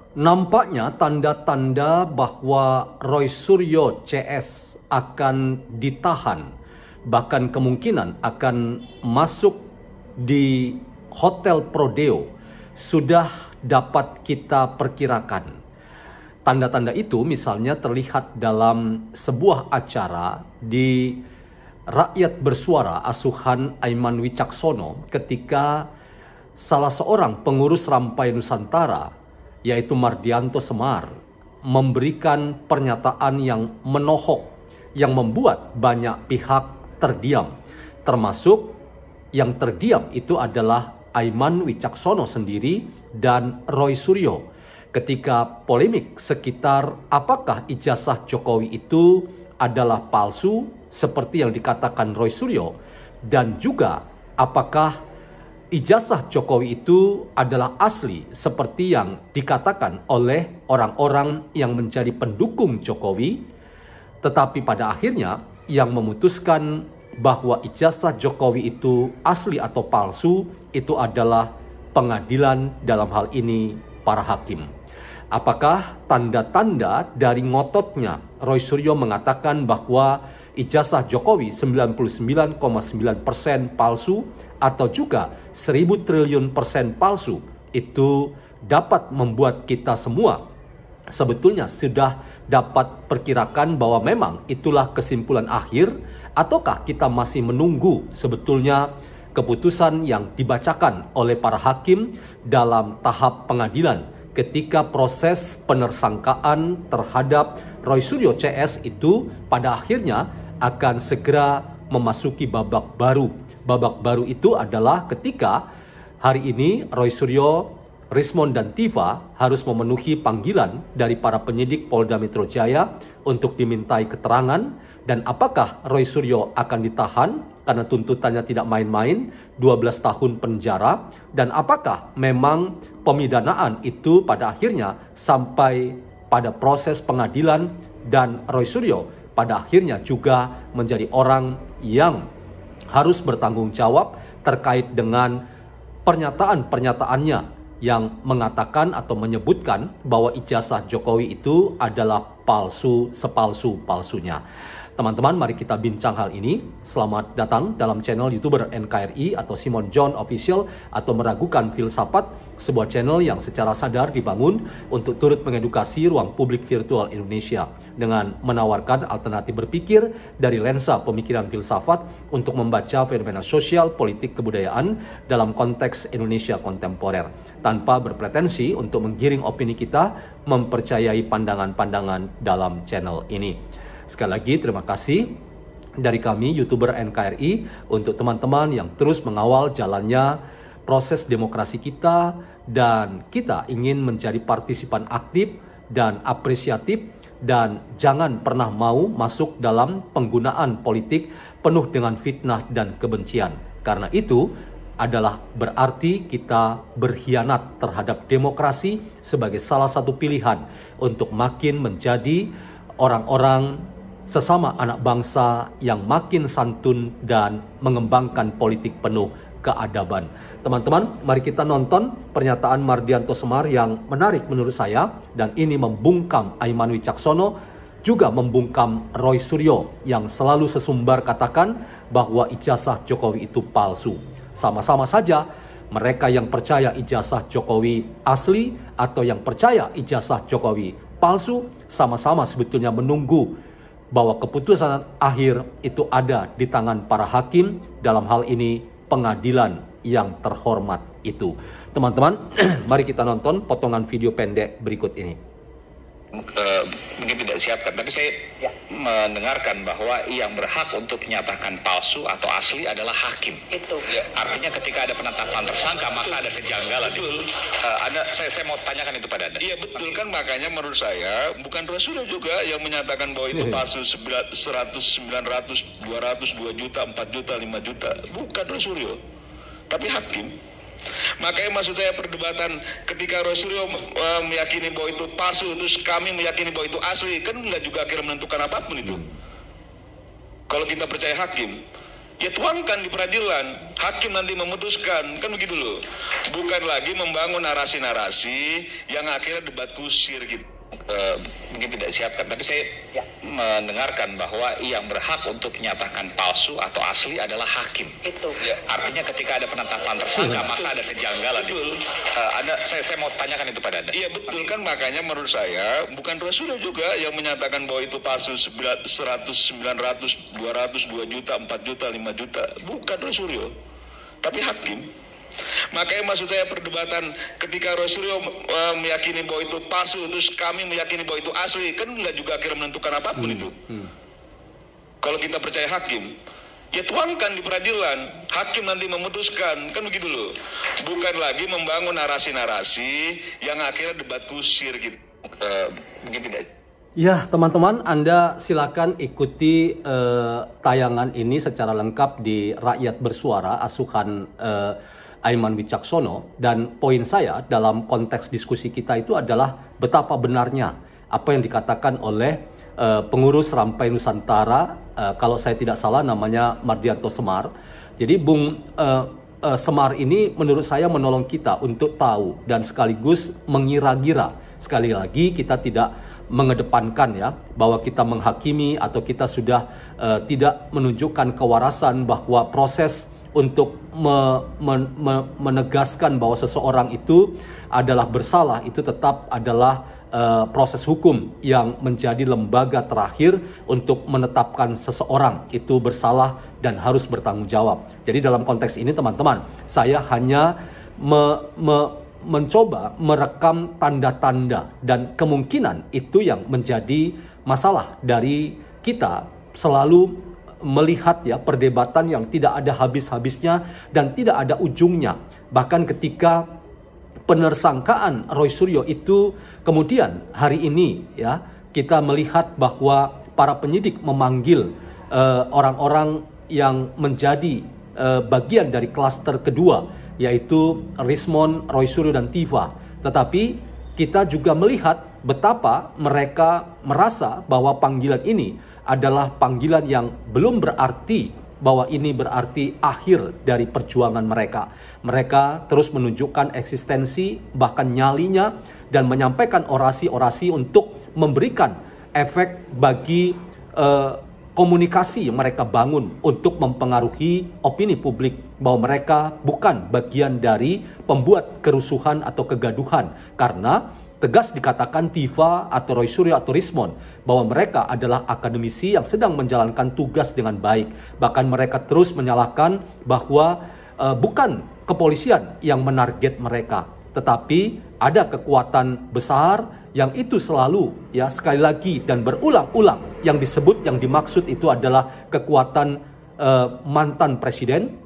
Nampaknya tanda-tanda bahwa Roy Suryo CS akan ditahan, bahkan kemungkinan akan masuk di Hotel Prodeo sudah dapat kita perkirakan. Tanda-tanda itu misalnya terlihat dalam sebuah acara di Rakyat Bersuara asuhan Aiman Wicaksono ketika salah seorang pengurus Rampai Nusantara, yaitu Mardianto Semar, memberikan pernyataan yang menohok yang membuat banyak pihak terdiam. Termasuk yang terdiam itu adalah Aiman Wicaksono sendiri dan Roy Suryo ketika polemik sekitar apakah ijazah Jokowi itu adalah palsu seperti yang dikatakan Roy Suryo, dan juga apakah ijazah Jokowi itu adalah asli seperti yang dikatakan oleh orang-orang yang menjadi pendukung Jokowi. Tetapi pada akhirnya yang memutuskan bahwa ijazah Jokowi itu asli atau palsu itu adalah pengadilan, dalam hal ini para hakim. Apakah tanda-tanda dari ngototnya Roy Suryo mengatakan bahwa ijazah Jokowi 99,9% palsu atau juga 1000 triliun persen palsu itu dapat membuat kita semua sebetulnya sudah dapat perkirakan bahwa memang itulah kesimpulan akhir, ataukah kita masih menunggu sebetulnya keputusan yang dibacakan oleh para hakim dalam tahap pengadilan ketika proses penersangkaan terhadap Roy Suryo CS itu pada akhirnya akan segera memasuki babak baru. Babak baru itu adalah ketika hari ini Roy Suryo, Rismond dan Tiva harus memenuhi panggilan dari para penyidik Polda Metro Jaya untuk dimintai keterangan, dan apakah Roy Suryo akan ditahan karena tuntutannya tidak main-main, 12 tahun penjara, dan apakah memang pemidanaan itu pada akhirnya sampai pada proses pengadilan dan Roy Suryo pada akhirnya juga menjadi orang yang harus bertanggung jawab terkait dengan pernyataan-pernyataannya yang mengatakan atau menyebutkan bahwa ijazah Jokowi itu adalah palsu sepalsu-palsunya. Teman-teman, mari kita bincang hal ini. Selamat datang dalam channel YouTuber NKRI atau Simon John Official atau Meragukan Filsafat, sebuah channel yang secara sadar dibangun untuk turut mengedukasi ruang publik virtual Indonesia dengan menawarkan alternatif berpikir dari lensa pemikiran filsafat untuk membaca fenomena sosial, politik, kebudayaan dalam konteks Indonesia kontemporer, tanpa berpretensi untuk menggiring opini kita mempercayai pandangan-pandangan dalam channel ini. Sekali lagi terima kasih dari kami YouTuber NKRI untuk teman-teman yang terus mengawal jalannya proses demokrasi kita, dan kita ingin menjadi partisipan aktif dan apresiatif, dan jangan pernah mau masuk dalam penggunaan politik penuh dengan fitnah dan kebencian. Karena itu adalah berarti kita berkhianat terhadap demokrasi sebagai salah satu pilihan untuk makin menjadi orang-orang sesama anak bangsa yang makin santun dan mengembangkan politik penuh keadaban. Teman-teman, mari kita nonton pernyataan Mardianto Semar yang menarik menurut saya, dan ini membungkam Aiman Wicaksono, juga membungkam Roy Suryo yang selalu sesumbar katakan bahwa ijazah Jokowi itu palsu. Sama-sama saja mereka yang percaya ijazah Jokowi asli atau yang percaya ijazah Jokowi palsu, sama-sama sebetulnya menunggu bahwa keputusan akhir itu ada di tangan para hakim, dalam hal ini pengadilan yang terhormat itu. Teman-teman, mari kita nonton potongan video pendek berikut ini. Mungkin tidak disiapkan, tapi saya mendengarkan bahwa yang berhak untuk menyatakan palsu atau asli adalah hakim. Itu ya. Artinya ketika ada penetapan tersangka maka ada kejanggalan. Betul. Saya mau tanyakan itu pada Anda. Iya betul kan, makanya menurut saya bukan Roy Suryo juga yang menyatakan bahwa itu palsu 100, 900, 200, 2 juta, 4 juta, 5 juta. Bukan Roy Suryo, tapi hakim. Makanya maksud saya perdebatan ketika Roy Suryo meyakini bahwa itu palsu, terus kami meyakini bahwa itu asli, kan nggak juga akhirnya menentukan apapun itu. Kalau kita percaya hakim, ya tuangkan di peradilan, hakim nanti memutuskan, kan begitu loh. Bukan lagi membangun narasi-narasi yang akhirnya debat kusir gitu. Mungkin tidak siapkan, tapi saya mendengarkan bahwa yang berhak untuk menyatakan palsu atau asli adalah hakim. Itu. Ya, artinya ketika ada penetapan tersangka maka ada kejanggalan. Betul. Saya mau tanyakan itu pada Anda. Iya betul kan, makanya menurut saya bukan Roy Suryo juga yang menyatakan bahwa itu palsu 100, 900, 200, 2 juta, 4 juta, 5 juta. Bukan Roy Suryo, tapi hakim. Makanya maksud saya perdebatan ketika Roy Suryo meyakini bahwa itu palsu, terus kami meyakini bahwa itu asli, kan nggak juga akhirnya menentukan apapun itu. Kalau kita percaya hakim, ya tuangkan di peradilan, hakim nanti memutuskan, kan begitu loh. Bukan lagi membangun narasi-narasi yang akhirnya debat kusir gitu. Mungkin tidak. Ya, teman-teman, Anda silakan ikuti tayangan ini secara lengkap di Rakyat Bersuara, asuhan Aiman Wicaksono. Dan poin saya dalam konteks diskusi kita itu adalah betapa benarnya apa yang dikatakan oleh pengurus Rampai Nusantara, kalau saya tidak salah namanya Mardianto Semar. Jadi Bung Semar ini menurut saya menolong kita untuk tahu dan sekaligus mengira-gira. Sekali lagi kita tidak mengedepankan ya bahwa kita menghakimi atau kita sudah tidak menunjukkan kewarasan bahwa proses untuk menegaskan bahwa seseorang itu adalah bersalah itu tetap adalah proses hukum yang menjadi lembaga terakhir untuk menetapkan seseorang itu bersalah dan harus bertanggung jawab. Jadi dalam konteks ini teman-teman, saya hanya mencoba merekam tanda-tanda dan kemungkinan itu yang menjadi masalah dari kita selalu melihat ya perdebatan yang tidak ada habis-habisnya dan tidak ada ujungnya. Bahkan ketika penersangkaan Roy Suryo itu kemudian hari ini ya kita melihat bahwa para penyidik memanggil orang-orang yang menjadi bagian dari klaster kedua, yaitu Rismon, Roy Suryo dan Tiva. Tetapi kita juga melihat betapa mereka merasa bahwa panggilan ini adalah panggilan yang belum berarti bahwa ini berarti akhir dari perjuangan mereka. Mereka terus menunjukkan eksistensi bahkan nyalinya dan menyampaikan orasi-orasi untuk memberikan efek bagi komunikasi yang mereka bangun untuk mempengaruhi opini publik bahwa mereka bukan bagian dari pembuat kerusuhan atau kegaduhan, karena tegas dikatakan Tiva atau Roy Suryo atau Rismon bahwa mereka adalah akademisi yang sedang menjalankan tugas dengan baik. Bahkan mereka terus menyalahkan bahwa bukan kepolisian yang menarget mereka, tetapi ada kekuatan besar yang itu selalu ya sekali lagi dan berulang-ulang yang disebut, yang dimaksud itu adalah kekuatan mantan presiden,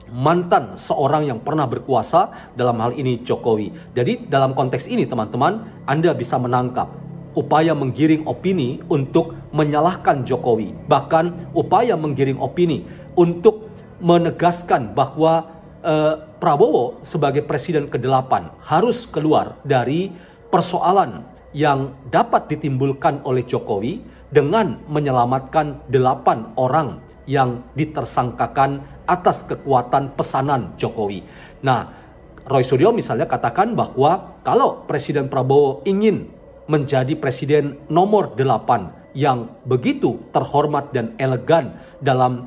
mantan seorang yang pernah berkuasa, dalam hal ini Jokowi. Jadi dalam konteks ini teman-teman, Anda bisa menangkap upaya menggiring opini untuk menyalahkan Jokowi, bahkan upaya menggiring opini untuk menegaskan bahwa Prabowo sebagai presiden ke-8 harus keluar dari persoalan yang dapat ditimbulkan oleh Jokowi dengan menyelamatkan 8 orang yang ditersangkakan atas kekuatan pesanan Jokowi. Nah, Roy Suryo misalnya katakan bahwa kalau Presiden Prabowo ingin menjadi presiden nomor 8 yang begitu terhormat dan elegan dalam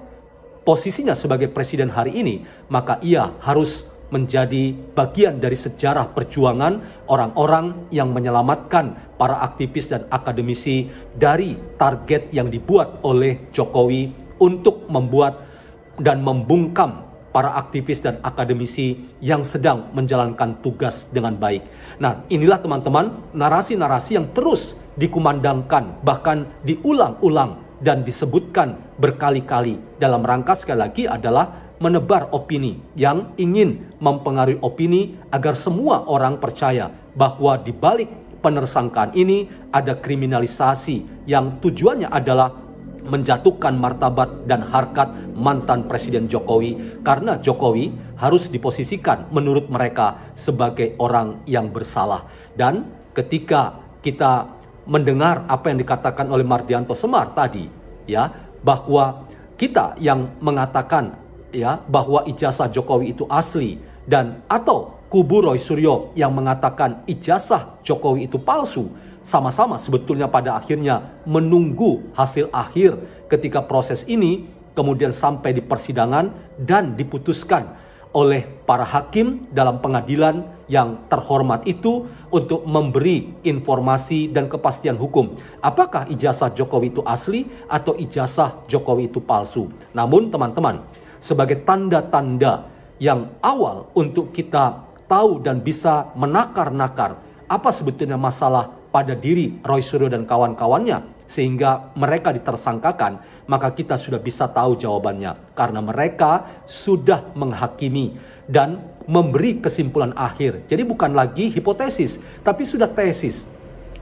posisinya sebagai presiden hari ini, maka ia harus menjadi bagian dari sejarah perjuangan orang-orang yang menyelamatkan para aktivis dan akademisi dari target yang dibuat oleh Jokowi untuk membuat dan membungkam para aktivis dan akademisi yang sedang menjalankan tugas dengan baik. Nah, inilah teman-teman narasi-narasi yang terus dikumandangkan, bahkan diulang-ulang dan disebutkan berkali-kali dalam rangka sekali lagi adalah menebar opini yang ingin mempengaruhi opini agar semua orang percaya bahwa di balik penersangkaan ini ada kriminalisasi yang tujuannya adalah menjatuhkan martabat dan harkat mantan Presiden Jokowi, karena Jokowi harus diposisikan menurut mereka sebagai orang yang bersalah. Dan ketika kita mendengar apa yang dikatakan oleh Mardianto Semar tadi, ya, bahwa kita yang mengatakan ya bahwa ijazah Jokowi itu asli, dan atau kubu Roy Suryo yang mengatakan ijazah Jokowi itu palsu, sama-sama sebetulnya pada akhirnya menunggu hasil akhir ketika proses ini kemudian sampai di persidangan dan diputuskan oleh para hakim dalam pengadilan yang terhormat itu untuk memberi informasi dan kepastian hukum. Apakah ijazah Jokowi itu asli atau ijazah Jokowi itu palsu? Namun teman-teman, sebagai tanda-tanda yang awal untuk kita tahu dan bisa menakar-nakar apa sebetulnya masalah pada diri Roy Suryo dan kawan-kawannya sehingga mereka ditersangkakan, maka kita sudah bisa tahu jawabannya. Karena mereka sudah menghakimi dan memberi kesimpulan akhir. Jadi bukan lagi hipotesis, tapi sudah tesis.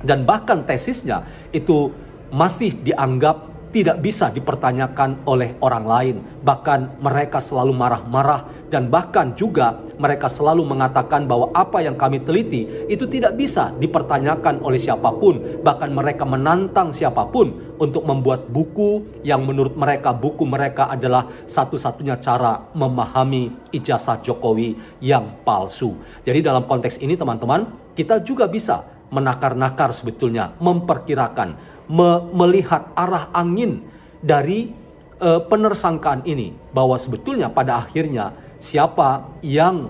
Dan bahkan tesisnya itu masih dianggap tidak bisa dipertanyakan oleh orang lain. Bahkan mereka selalu marah-marah, dan bahkan juga mereka selalu mengatakan bahwa apa yang kami teliti itu tidak bisa dipertanyakan oleh siapapun. Bahkan mereka menantang siapapun untuk membuat buku yang menurut mereka, buku mereka adalah satu-satunya cara memahami ijazah Jokowi yang palsu. Jadi dalam konteks ini teman-teman, kita juga bisa menakar-nakar sebetulnya, memperkirakan, melihat arah angin dari penersangkaan ini, bahwa sebetulnya pada akhirnya siapa yang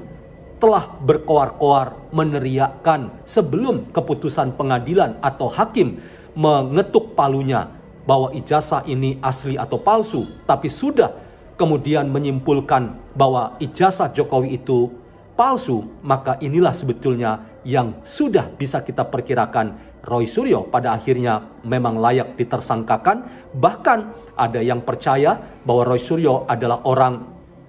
telah berkoar-koar meneriakkan sebelum keputusan pengadilan atau hakim mengetuk palunya bahwa ijazah ini asli atau palsu, tapi sudah kemudian menyimpulkan bahwa ijazah Jokowi itu palsu, maka inilah sebetulnya yang sudah bisa kita perkirakan Roy Suryo pada akhirnya memang layak ditersangkakan. Bahkan ada yang percaya bahwa Roy Suryo adalah orang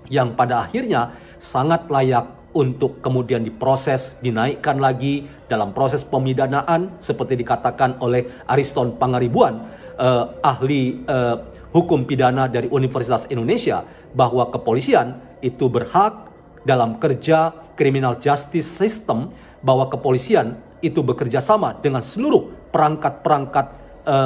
yang pada akhirnya sangat layak untuk kemudian diproses, dinaikkan lagi dalam proses pemidanaan seperti dikatakan oleh Ariston Pangaribuan, ahli hukum pidana dari Universitas Indonesia, bahwa kepolisian itu berhak dalam kerja criminal justice system, bahwa kepolisian itu bekerja sama dengan seluruh perangkat-perangkat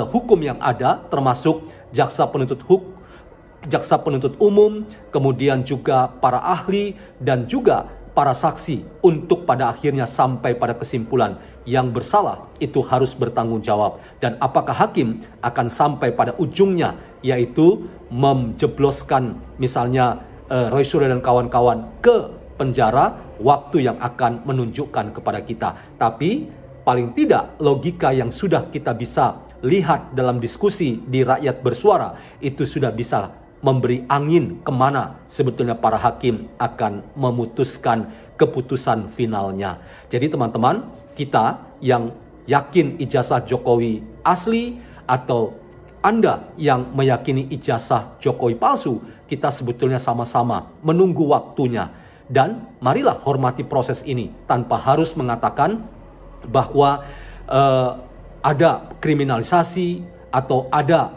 hukum yang ada, termasuk jaksa penuntut umum, kemudian juga para ahli dan juga para saksi, untuk pada akhirnya sampai pada kesimpulan yang bersalah itu harus bertanggung jawab. Dan apakah hakim akan sampai pada ujungnya, yaitu menjebloskan misalnya Roy Suryo dan kawan-kawan ke penjara, waktu yang akan menunjukkan kepada kita. Tapi paling tidak logika yang sudah kita bisa lihat dalam diskusi di Rakyat Bersuara itu sudah bisa memberi angin kemana sebetulnya para hakim akan memutuskan keputusan finalnya. Jadi teman-teman, kita yang yakin ijazah Jokowi asli atau Anda yang meyakini ijazah Jokowi palsu, kita sebetulnya sama-sama menunggu waktunya. Dan marilah hormati proses ini tanpa harus mengatakan bahwa ada kriminalisasi atau ada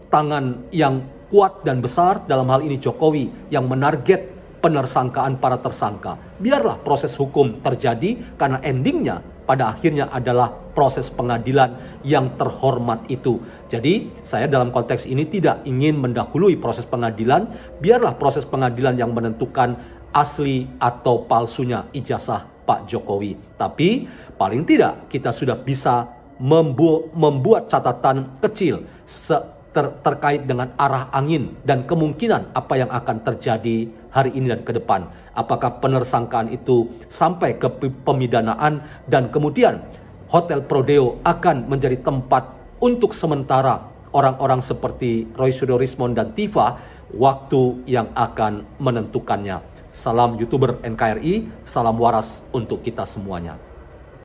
tangan yang kuat dan besar, dalam hal ini Jokowi, yang menarget penersangkaan para tersangka. Biarlah proses hukum terjadi, karena endingnya pada akhirnya adalah proses pengadilan yang terhormat itu. Jadi saya dalam konteks ini tidak ingin mendahului proses pengadilan. Biarlah proses pengadilan yang menentukan asli atau palsunya ijazah Pak Jokowi. Tapi paling tidak kita sudah bisa membuat catatan kecil terkait dengan arah angin dan kemungkinan apa yang akan terjadi hari ini dan ke depan. Apakah penersangkaan itu sampai ke pemidanaan dan kemudian Hotel Prodeo akan menjadi tempat untuk sementara orang-orang seperti Roy Suryo Rismond dan Tifa? Waktu yang akan menentukannya. Salam YouTuber NKRI, salam waras untuk kita semuanya.